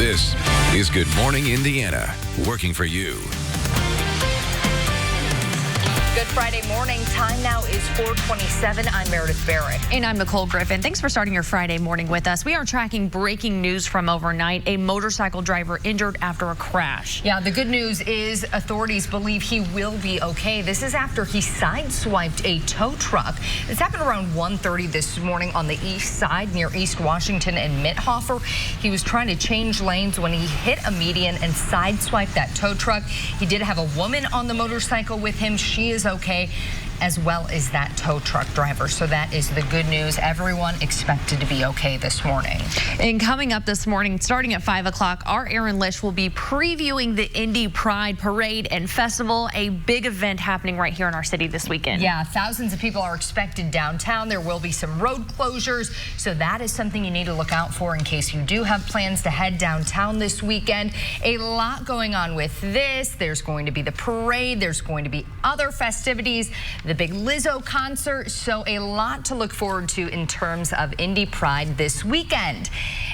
This is Good Morning Indiana, working for you. Good Friday morning. Time now is 4:27. I'm Meredith Barrett. And I'm Nicole Griffin. Thanks for starting your Friday morning with us. We are tracking breaking news from overnight. A motorcycle driver injured after a crash. Yeah, the good news is authorities believe he will be okay. This is after he sideswiped a tow truck. This happened around 1:30 this morning on the east side near East Washington and Mithofer. He was trying to change lanes when he hit a median and sideswiped that tow truck. He did have a woman on the motorcycle with him. She is okay, as well as that tow truck driver. So that is the good news. Everyone expected to be okay this morning. And coming up this morning, starting at 5 o'clock, our Aaron Lish will be previewing the Indy Pride Parade and Festival, a big event happening right here in our city this weekend. Yeah, thousands of people are expected downtown. There will be some road closures, so that is something you need to look out for in case you do have plans to head downtown this weekend. A lot going on with this. There's going to be the parade. There's going to be other festivities, the big Lizzo concert, so a lot to look forward to in terms of Indy Pride this weekend.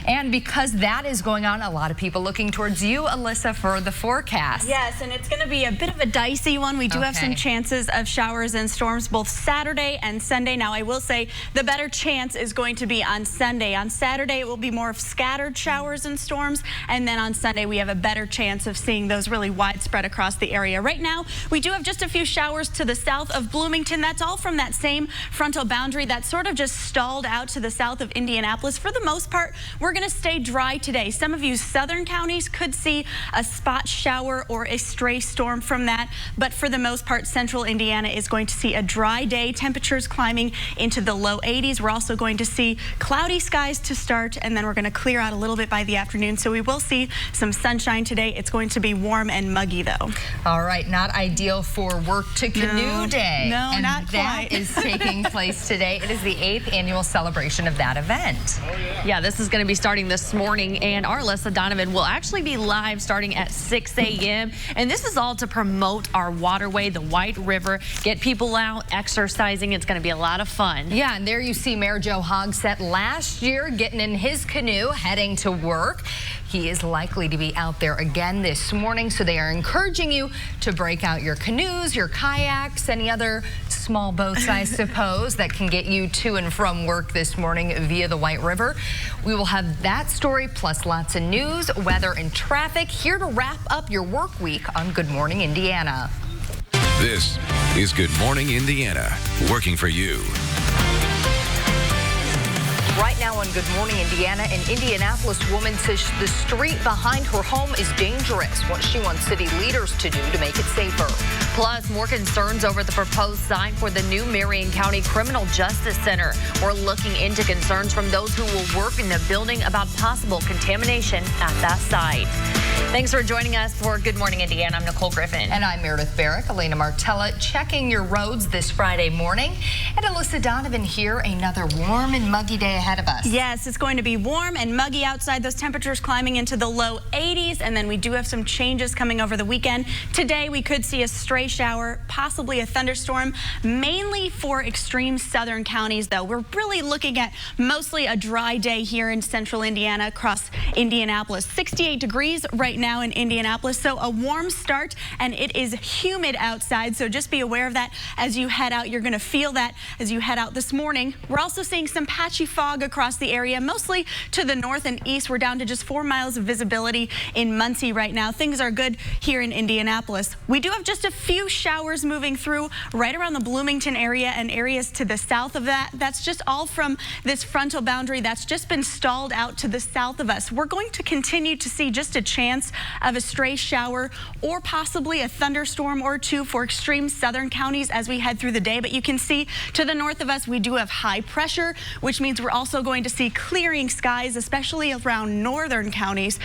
And because that is going on, a lot of people looking towards you, Alyssa, for the forecast. Yes, and it's going to be a bit of a dicey one. We do have some chances of showers and storms both Saturday and Sunday. Now, I will say the better chance is going to be on Sunday. On Saturday, it will be more of scattered showers and storms, and then on Sunday, we have a better chance of seeing those really widespread across the area. Right now, we do have just a few showers to the south of Bloomington. That's all from that same frontal boundary that sort of just stalled out to the south of Indianapolis. For the most part, we're going to stay dry today. Some of you southern counties could see a spot shower or a stray storm from that, but for the most part, central Indiana is going to see a dry day. Temperatures climbing into the low 80s. We're also going to see cloudy skies to start, and then we're going to clear out a little bit by the afternoon, so we will see some sunshine today. It's going to be warm and muggy, though. All right, not ideal for work to canoe day. No, and not that quite. is taking place today. It is the 8th annual celebration of that event. Yeah, this is going to be starting this morning, and our Alyssa Donovan will actually be live starting at 6 a.m. And this is all to promote our waterway, the White River, get people out exercising. It's going to be a lot of fun. Yeah, and there you see Mayor Joe Hogsett last year getting in his canoe, heading to work. He is likely to be out there again this morning, so they are encouraging you to break out your canoes, your kayaks, any other small boats, I suppose, that can get you to and from work this morning via the White River. We will have that story plus lots of news, weather, and traffic here to wrap up your work week on Good Morning Indiana. This is Good Morning Indiana, working for you. Right now on Good Morning Indiana, an Indianapolis woman says the street behind her home is dangerous. What she wants city leaders to do to make it safer. Plus, more concerns over the proposed site for the new Marion County Criminal Justice Center. We're looking into concerns from those who will work in the building about possible contamination at that site. Thanks for joining us for Good Morning Indiana. I'm Nicole Griffin. And I'm Meredith Barrett. Elena Martella checking your roads this Friday morning. And Alyssa Donovan here, another warm and muggy day ahead of us. Yes, it's going to be warm and muggy outside. Those temperatures climbing into the low 80s, and then we do have some changes coming over the weekend. Today, we could see a stray shower, possibly a thunderstorm, mainly for extreme southern counties, though. We're really looking at mostly a dry day here in central Indiana across Indianapolis. 68 degrees right now in Indianapolis, so a warm start, and it is humid outside, so just be aware of that as you head out. You're going to feel that as you head out this morning. We're also seeing some patchy fog across the area, mostly to the north and east. We're down to just 4 miles of visibility in Muncie right now. Things are good here in Indianapolis. We do have just a few showers moving through right around the Bloomington area and areas to the south of that. That's just all from this frontal boundary that's just been stalled out to the south of us. We're going to continue to see just a chance of a stray shower or possibly a thunderstorm or two for extreme southern counties as we head through the day. But you can see to the north of us, we do have high pressure, which means we're also going to see clearing skies, especially around northern counties.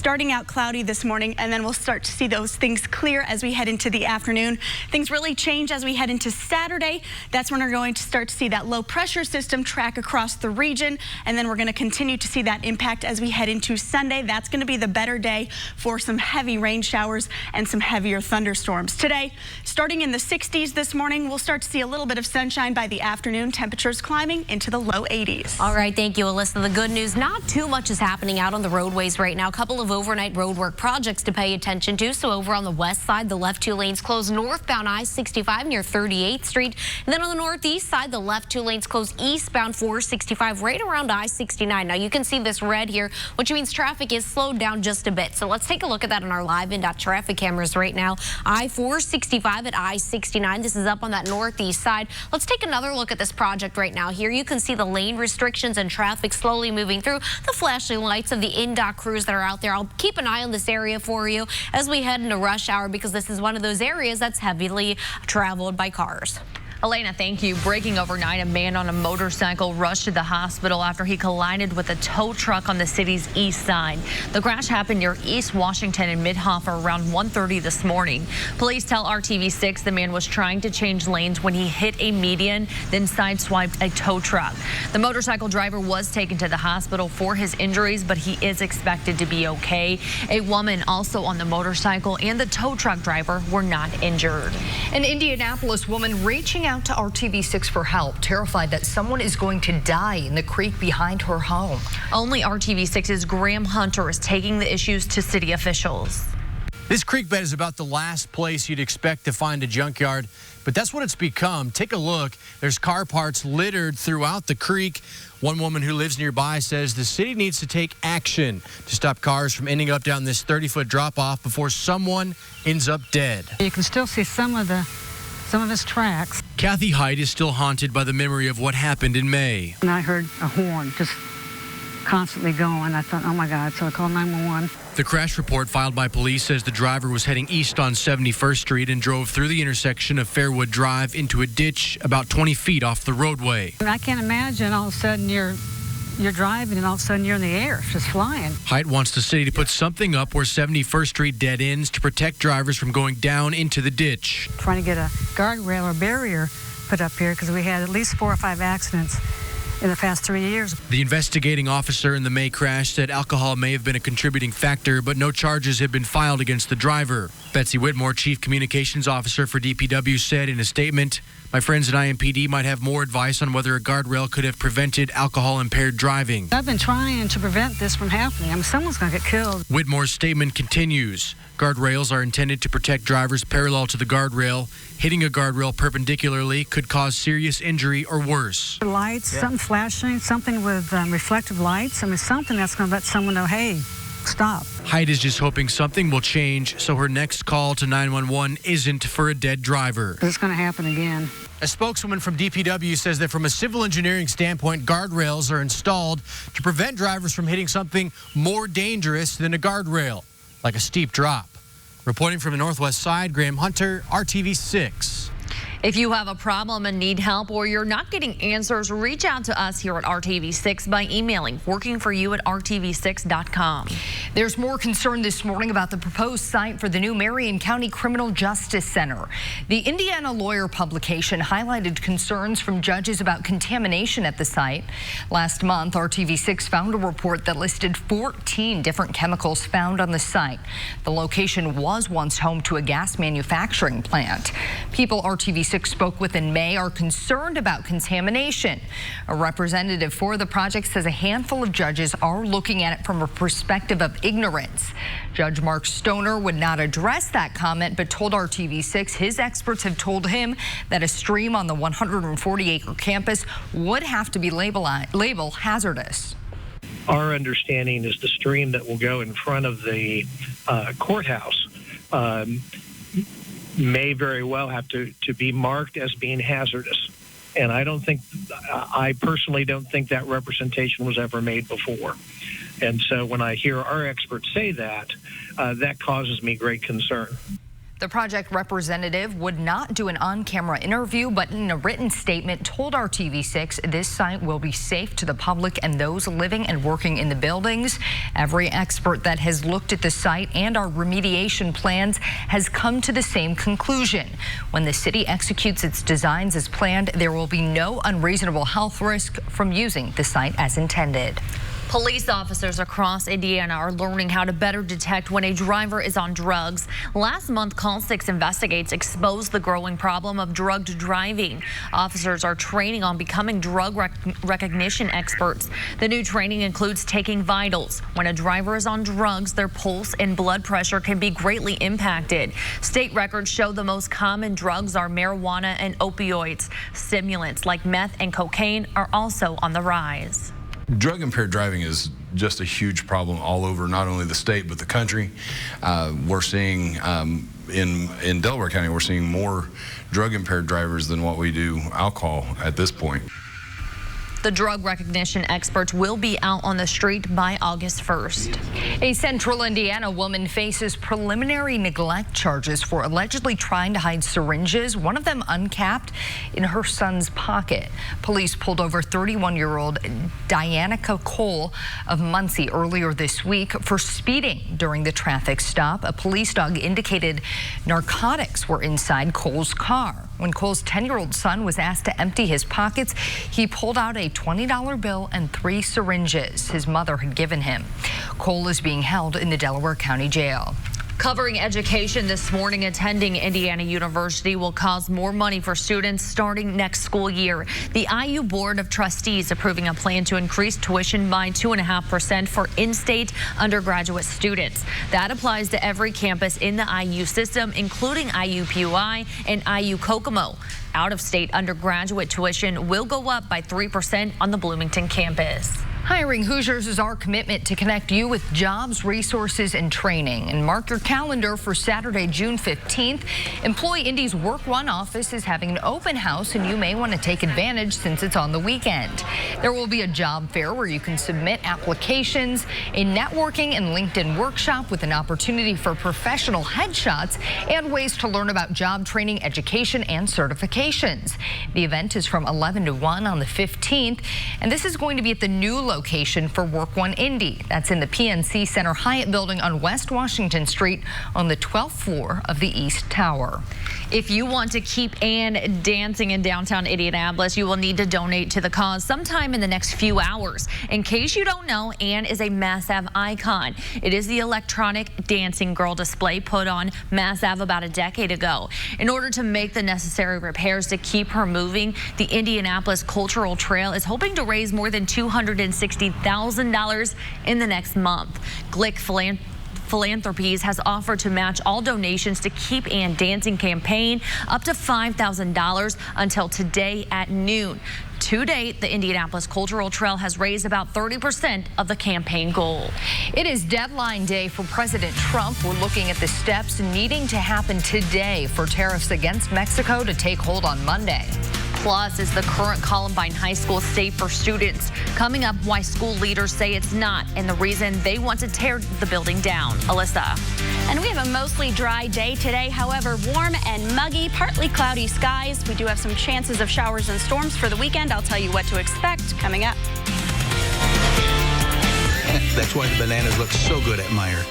starting out cloudy this morning, and then we'll start to see those things clear as we head into the afternoon. Things really change as we head into Saturday. That's when we're going to start to see that low pressure system track across the region, and then we're going to continue to see that impact as we head into Sunday. That's going to be the better day for some heavy rain showers and some heavier thunderstorms. Today, starting in the 60s this morning, we'll start to see a little bit of sunshine by the afternoon. Temperatures climbing into the low 80s. All right, thank you, Alyssa. The good news, not too much is happening out on the roadways right now. A couple of overnight roadwork projects to pay attention to. So over on the west side, the left 2 lanes closed northbound I-65 near 38th Street. And then on the northeast side, the left 2 lanes closed eastbound 465 right around I-69. Now you can see this red here, which means traffic is slowed down just a bit. So let's take a look at that on our live in.traffic cameras right now. I-465 at I-69. This is up on that northeast side. Let's take another look at this project right now. Here you can see the lane restrictions and traffic slowly moving through, the flashing lights of the INDOT crews that are out there. I'll keep an eye on this area for you as we head into rush hour, because this is one of those areas that's heavily traveled by cars. Elena, thank you. Breaking overnight, a man on a motorcycle rushed to the hospital after he collided with a tow truck on the city's east side. The crash happened near East Washington and Midhofer around 1:30 this morning. Police tell RTV6 the man was trying to change lanes when he hit a median, then sideswiped a tow truck. The motorcycle driver was taken to the hospital for his injuries, but he is expected to be okay. A woman also on the motorcycle and the tow truck driver were not injured. An Indianapolis woman reaching out to RTV6 for help, terrified that someone is going to die in the creek behind her home. Only RTV6's Graham Hunter is taking the issues to city officials. This creek bed is about the last place you'd expect to find a junkyard, but that's what it's become. Take a look. There's car parts littered throughout the creek. One woman who lives nearby says the city needs to take action to stop cars from ending up down this 30-foot drop-off before someone ends up dead. You can still see some of his tracks. Kathy Height is still haunted by the memory of what happened in May. And I heard a horn just constantly going. I thought, oh my God, so I called 911. The crash report filed by police says the driver was heading east on 71st Street and drove through the intersection of Fairwood Drive into a ditch about 20 feet off the roadway. And I can't imagine all of a sudden you're driving and all of a sudden you're in the air, just flying. Height wants the city to put something up where 71st Street dead ends to protect drivers from going down into the ditch. Trying to get a guardrail or barrier put up here because we had at least 4 or 5 accidents in the past 3 years. The investigating officer in the May crash said alcohol may have been a contributing factor, but no charges have been filed against the driver. Betsy Whitmore, Chief Communications Officer for DPW, said in a statement, "My friends at IMPD might have more advice on whether a guardrail could have prevented alcohol-impaired driving." I've been trying to prevent this from happening. I mean, someone's going to get killed. Whitmore's statement continues. Guardrails are intended to protect drivers parallel to the guardrail. Hitting a guardrail perpendicularly could cause serious injury or worse. Lights, something flashing, something with reflective lights. I mean, something that's going to let someone know, hey, stop. Height is just hoping something will change so her next call to 911 isn't for a dead driver. It's going to happen again. A spokeswoman from DPW says that from a civil engineering standpoint, guardrails are installed to prevent drivers from hitting something more dangerous than a guardrail, like a steep drop. Reporting from the Northwest Side, Graham Hunter, RTV6. If you have a problem and need help, or you're not getting answers, reach out to us here at RTV6 by emailing workingforyou@rtv6.com. There's more concern this morning about the proposed site for the new Marion County Criminal Justice Center. The Indiana Lawyer publication highlighted concerns from judges about contamination at the site. Last month, RTV6 found a report that listed 14 different chemicals found on the site. The location was once home to a gas manufacturing plant. People RTV6 spoke with in May are concerned about contamination. A representative for the project says a handful of judges are looking at it from a perspective of ignorance. Judge Mark Stoner would not address that comment, but told RTV6 his experts have told him that a stream on the 140-acre campus would have to be labeled hazardous. Our understanding is the stream that will go in front of the courthouse may very well have to be marked as being hazardous. And I personally don't think that representation was ever made before. And so when I hear our experts say that, that causes me great concern. The project representative would not do an on-camera interview, but in a written statement told RTV6 this site will be safe to the public and those living and working in the buildings. Every expert that has looked at the site and our remediation plans has come to the same conclusion. When the city executes its designs as planned, there will be no unreasonable health risk from using the site as intended. Police officers across Indiana are learning how to better detect when a driver is on drugs. Last month, Call 6 Investigates exposed the growing problem of drugged driving. Officers are training on becoming drug recognition experts. The new training includes taking vitals. When a driver is on drugs, their pulse and blood pressure can be greatly impacted. State records show the most common drugs are marijuana and opioids. Stimulants like meth and cocaine are also on the rise. Drug-impaired driving is just a huge problem all over, not only the state, but the country. We're seeing in Delaware County, we're seeing more drug-impaired drivers than what we do alcohol at this point. The drug recognition experts will be out on the street by August 1st. A central Indiana woman faces preliminary neglect charges for allegedly trying to hide syringes, one of them uncapped, in her son's pocket. Police pulled over 31-year-old Dianica Cole of Muncie earlier this week for speeding during the traffic stop. A police dog indicated narcotics were inside Cole's car. When Cole's 10-year-old son was asked to empty his pockets, he pulled out a $20 bill and 3 syringes his mother had given him. Cole is being held in the Delaware County Jail. Covering education this morning, attending Indiana University will cost more money for students starting next school year. The IU Board of Trustees approving a plan to increase tuition by 2.5% for in-state undergraduate students. That applies to every campus in the IU system, including IUPUI and IU Kokomo. Out-of-state undergraduate tuition will go up by 3% on the Bloomington campus. Hiring Hoosiers is our commitment to connect you with jobs, resources, and training. And mark your calendar for Saturday, June 15th. Employee Indy's Work One office is having an open house, and you may want to take advantage since it's on the weekend. There will be a job fair where you can submit applications, a networking and LinkedIn workshop with an opportunity for professional headshots, and ways to learn about job training, education, and certifications. The event is from 11 to 1 on the 15th, and this is going to be at the new location for Work One Indy. That's in the PNC Center Hyatt building on West Washington Street on the 12th floor of the East Tower. If you want to keep Ann dancing in downtown Indianapolis, you will need to donate to the cause sometime in the next few hours. In case you don't know, Ann is a Mass Ave icon. It is the electronic dancing girl display put on Mass Ave about a decade ago. In order to make the necessary repairs to keep her moving, the Indianapolis Cultural Trail is hoping to raise more than $260,000 in the next month. Glick Philanthropies has offered to match all donations to Keep Ann Dancing campaign up to $5,000 until today at noon. To date, the Indianapolis Cultural Trail has raised about 30% of the campaign goal. It is deadline day for President Trump. We're looking at the steps needing to happen today for tariffs against Mexico to take hold on Monday. Plus, is the current Columbine High School safe for students? Coming up, why school leaders say it's not and the reason they want to tear the building down. Alyssa. And we have a mostly dry day today. However, warm and muggy, partly cloudy skies. We do have some chances of showers and storms for the weekend. I'll tell you what to expect coming up. That's why the bananas look so good at Meijer.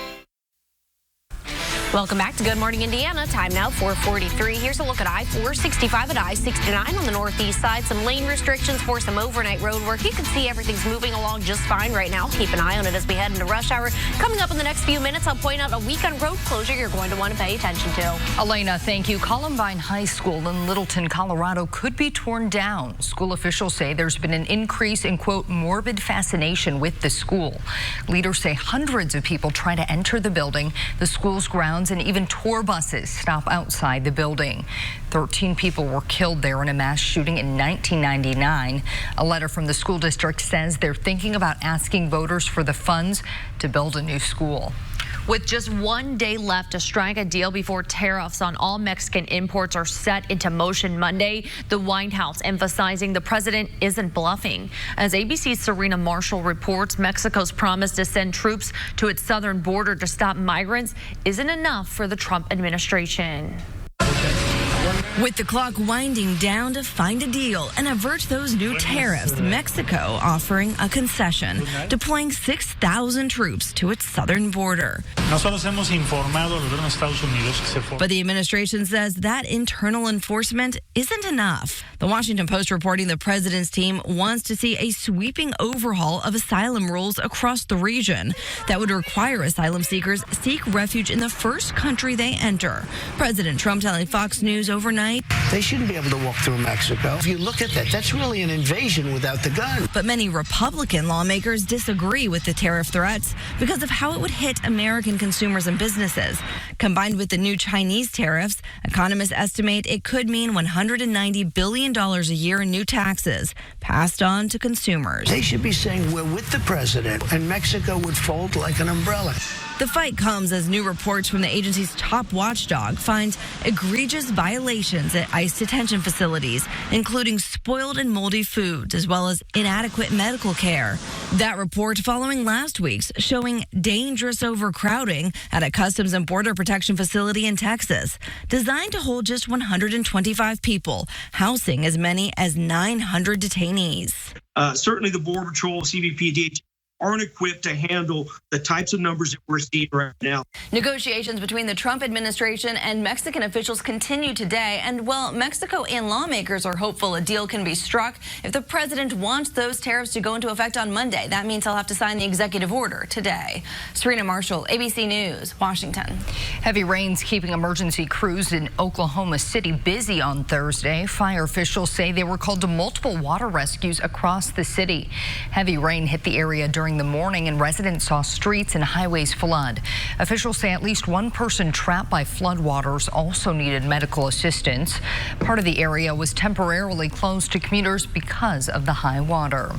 Welcome back to Good Morning Indiana. Time now 4:43. Here's a look at I-465 and I-69 on the northeast side. Some lane restrictions for some overnight road work. You can see everything's moving along just fine right now. Keep an eye on it as we head into rush hour. Coming up in the next few minutes, I'll point out a weekend road closure you're going to want to pay attention to. Elena, thank you. Columbine High School in Littleton, Colorado could be torn down. School officials say there's been an increase in, quote, morbid fascination with the school. Leaders say hundreds of people try to enter the building, the school's grounds, and even tour buses stop outside the building. 13 people were killed there in a mass shooting in 1999. A letter from the school district says they're thinking about asking voters for the funds to build a new school. With just 1 day left to strike a deal before tariffs on all Mexican imports are set into motion Monday, the White House emphasizing the president isn't bluffing. As ABC's Serena Marshall reports, Mexico's promise to send troops to its southern border to stop migrants isn't enough for the Trump administration. With the clock winding down to find a deal and avert those new tariffs, Mexico offering a concession, deploying 6,000 troops to its southern border. But the administration says that internal enforcement isn't enough. The Washington Post reporting the president's team wants to see a sweeping overhaul of asylum rules across the region that would require asylum seekers seek refuge in the first country they enter. President Trump telling Fox News overnight, they shouldn't be able to walk through Mexico. If you look at that, that's really an invasion without the gun. But many Republican lawmakers disagree with the tariff threats because of how it would hit American consumers and businesses. Combined with the new Chinese tariffs, economists estimate it could mean $190 billion a year in new taxes passed on to consumers. They should be saying we're with the president, and Mexico would fold like an umbrella. The fight comes as new reports from the agency's top watchdog find egregious violations at ICE detention facilities, including spoiled and moldy foods, as well as inadequate medical care. That report following last week's showing dangerous overcrowding at a Customs and Border Protection facility in Texas, designed to hold just 125 people, housing as many as 900 detainees. Certainly the Border Patrol, CBP, aren't equipped to handle the types of numbers that we're seeing right now. Negotiations between the Trump administration and Mexican officials continue today. And while Mexico and lawmakers are hopeful a deal can be struck, if the president wants those tariffs to go into effect on Monday, that means he'll have to sign the executive order today. Serena Marshall, ABC News, Washington. Heavy rains keeping emergency crews in Oklahoma City busy on Thursday. Fire officials say they were called to multiple water rescues across the city. Heavy rain hit the area during the morning, and residents saw streets and highways flood. Officials say at least one person trapped by floodwaters also needed medical assistance. Part of the area was temporarily closed to commuters because of the high water.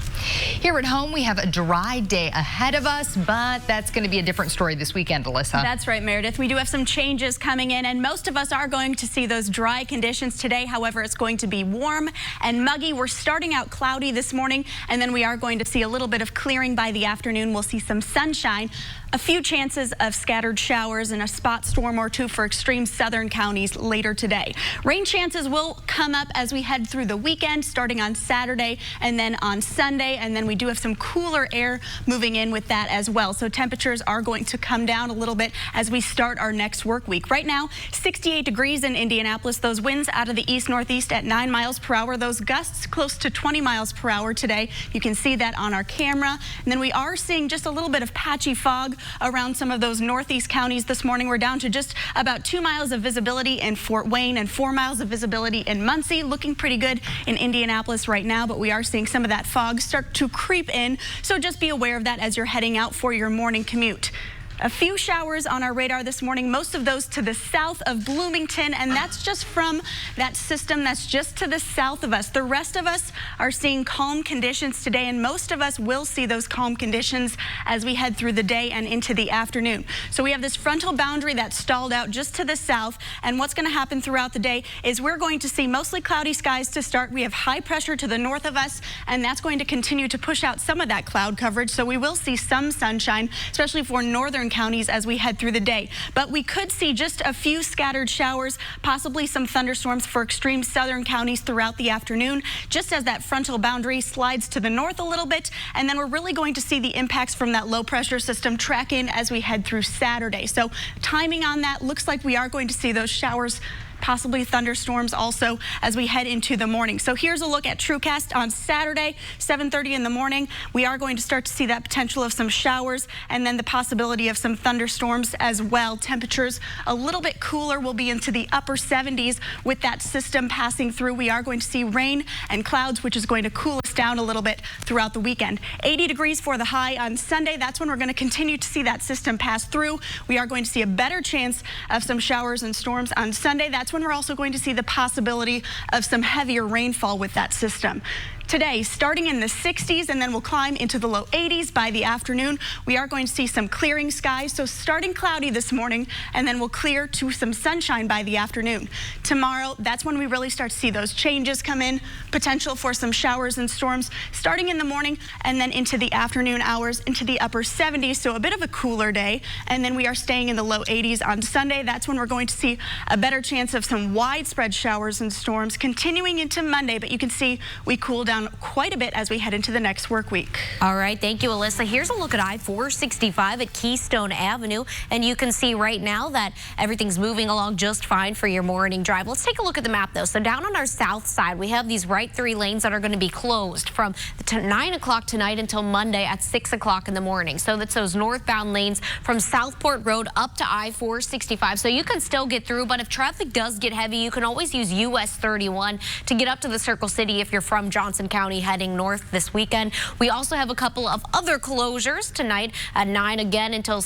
Here at home, we have a dry day ahead of us, but that's going to be a different story this weekend, Alyssa. That's right, Meredith. We do have some changes coming in, and most of us are going to see those dry conditions today. However, it's going to be warm and muggy. We're starting out cloudy this morning, and then we are going to see a little bit of clearing by the afternoon. We'll see some sunshine, a few chances of scattered showers and a spot storm or two for extreme southern counties later today. Rain chances will come up as we head through the weekend, starting on Saturday and then on Sunday. And then we do have some cooler air moving in with that as well. So temperatures are going to come down a little bit as we start our next work week. Right now, 68 degrees in Indianapolis. Those winds out of the east-northeast at 9 miles per hour. Those gusts close to 20 miles per hour today. You can see that on our camera. And then we are seeing just a little bit of patchy fog around some of those northeast counties this morning. We're down to just about 2 miles of visibility in Fort Wayne and 4 miles of visibility in Muncie. Looking pretty good in Indianapolis right now, but we are seeing some of that fog start to creep in. So just be aware of that as you're heading out for your morning commute. A few showers on our radar this morning, most of those to the south of Bloomington, and that's just from that system that's just to the south of us. The rest of us are seeing calm conditions today, and most of us will see those calm conditions as we head through the day and into the afternoon. So we have this frontal boundary that's stalled out just to the south, and what's going to happen throughout the day is we're going to see mostly cloudy skies to start. We have high pressure to the north of us, and that's going to continue to push out some of that cloud coverage, so we will see some sunshine, especially for northern counties as we head through the day. But we could see just a few scattered showers, possibly some thunderstorms for extreme southern counties throughout the afternoon, just as that frontal boundary slides to the north a little bit. And then we're really going to see the impacts from that low pressure system track in as we head through Saturday. So timing on that looks like we are going to see those showers, possibly thunderstorms also as we head into the morning. So here's a look at TrueCast on Saturday, 7:30 in the morning. We are going to start to see that potential of some showers and then the possibility of some thunderstorms as well. Temperatures a little bit cooler, will be into the upper 70s with that system passing through. We are going to see rain and clouds, which is going to cool us down a little bit throughout the weekend. 80 degrees for the high on Sunday. That's when we're going to continue to see that system pass through. We are going to see a better chance of some showers and storms on Sunday. That's when we're also going to see the possibility of some heavier rainfall with that system. today, starting in the 60s, and then we'll climb into the low 80s by the afternoon. We are going to see some clearing skies, so starting cloudy this morning, and then we'll clear to some sunshine by the afternoon. Tomorrow, that's when we really start to see those changes come in, potential for some showers and storms starting in the morning and then into the afternoon hours into the upper 70s, so a bit of a cooler day. And then we are staying in the low 80s on Sunday. That's when we're going to see a better chance of some widespread showers and storms continuing into Monday, but you can see we cool down quite a bit as we head into the next work week. All right, thank you, Alyssa. Here's a look at I-465 at Keystone Avenue, and you can see right now that everything's moving along just fine for your morning drive. Let's take a look at the map, though. So down on our south side, we have these right 3 lanes that are going to be closed from 9 o'clock tonight until Monday at 6 o'clock in the morning. So that's those northbound lanes from Southport Road up to I-465. So you can still get through, but if traffic does get heavy, you can always use US 31 to get up to the Circle City if you're from Johnson County heading north this weekend. We also have a couple of other closures tonight at 9 again until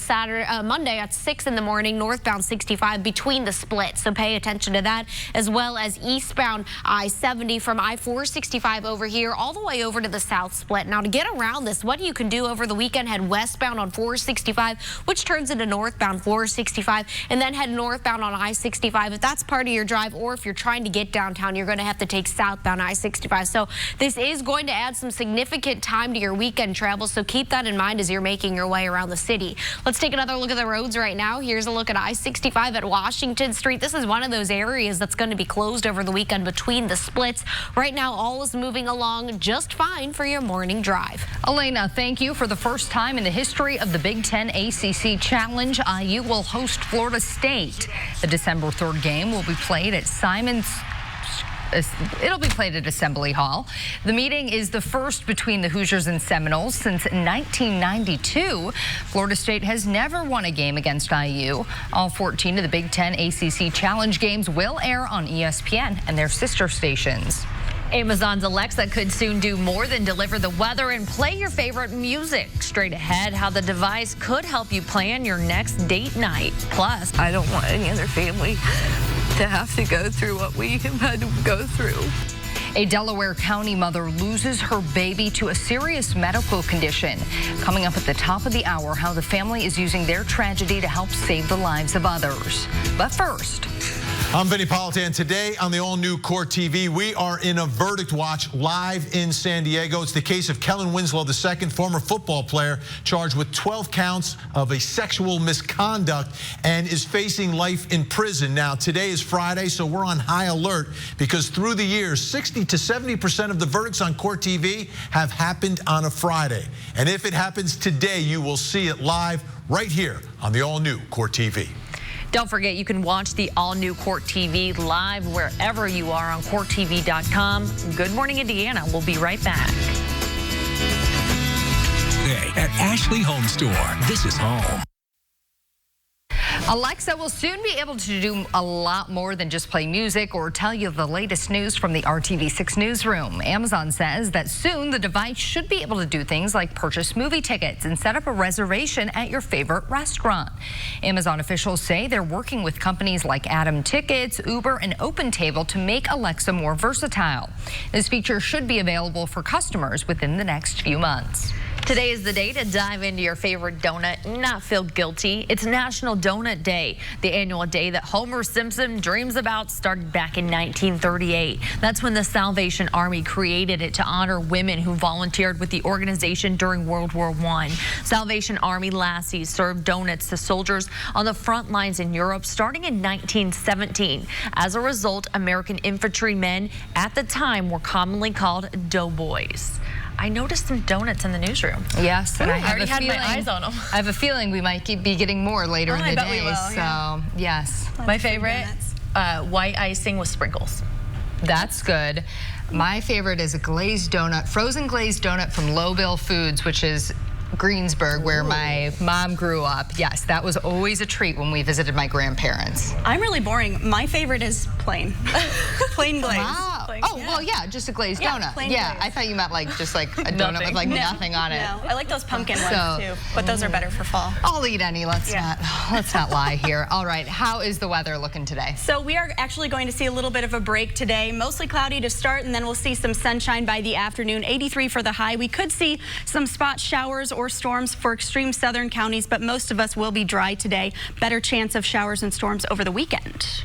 Monday at 6 in the morning, northbound 65 between the splits. So pay attention to that, as well as eastbound I-70 from I-465 over here all the way over to the south split. Now to get around this, what you can do over the weekend, head westbound on 465, which turns into northbound 465, and then head northbound on I-65 if that's part of your drive, or if you're trying to get downtown, you're going to have to take southbound I-65. So this is going to add some significant time to your weekend travel, so keep that in mind as you're making your way around the city. Let's take another look at the roads right now. Here's a look at I-65 at Washington Street. This is one of those areas that's going to be closed over the weekend between the splits. Right now, all is moving along just fine for your morning drive. Elena, thank you. For the first time in the history of the Big Ten ACC Challenge, IU will host Florida State. The December 3rd game will be played at It'll be played at Assembly Hall. The meeting is the first between the Hoosiers and Seminoles since 1992. Florida State has never won a game against IU. All 14 of the Big Ten ACC Challenge games will air on ESPN and their sister stations. Amazon's Alexa could soon do more than deliver the weather and play your favorite music. Straight ahead, how the device could help you plan your next date night. Plus, I don't want any other family to have to go through what we have had to go through. A Delaware County mother loses her baby to a serious medical condition. Coming up at the top of the hour, how the family is using their tragedy to help save the lives of others. But first, I'm Vinny Politan. Today on the all-new Court TV, we are in a verdict watch live in San Diego. It's the case of Kellen Winslow II, former football player, charged with 12 counts of a sexual misconduct and is facing life in prison. Now, today is Friday, so we're on high alert because through the years, 60 to 70% of the verdicts on Court TV have happened on a Friday. And if it happens today, you will see it live right here on the all-new Court TV. don't forget, you can watch the all-new Court TV live wherever you are on CourtTV.com. Good Morning Indiana. We'll be right back. Today at Ashley Home Store. This is home. Alexa will soon be able to do a lot more than just play music or tell you the latest news from the RTV6 newsroom. Amazon says that soon the device should be able to do things like purchase movie tickets and set up a reservation at your favorite restaurant. Amazon officials say they're working with companies like Atom Tickets, Uber, and OpenTable to make Alexa more versatile. This feature should be available for customers within the next few months. Today is the day to dive into your favorite donut and not feel guilty. It's National Donut Day, the annual day that Homer Simpson dreams about started back in 1938. That's when the Salvation Army created it to honor women who volunteered with the organization during World War I. Salvation Army lassies served donuts to soldiers on the front lines in Europe starting in 1917. As a result, American infantrymen at the time were commonly called doughboys. I noticed some donuts in the newsroom. Yes, and I already had my eyes on them. I have a feeling we might be getting more later in the day. We will, so, yes. My favorite, white icing with sprinkles. That's good. My favorite is a glazed donut, frozen glazed donut from Low Bill Foods, which is Greensburg, where my mom grew up. Yes, that was always a treat when we visited my grandparents. I'm really boring. My favorite is plain. Plain glaze. Wow. Oh, well, yeah, just a glazed donut. Yeah, I thought you meant like just like a donut with like nothing on it. No, I like those pumpkin ones too, but those are better for fall. I'll eat any. Let's not lie here. All right, how is the weather looking today? So we are actually going to see a little bit of a break today. Mostly cloudy to start, and then we'll see some sunshine by the afternoon. 83 for the high. We could see some spot showers or storms for extreme southern counties, but most of us will be dry today. Better chance of showers and storms over the weekend.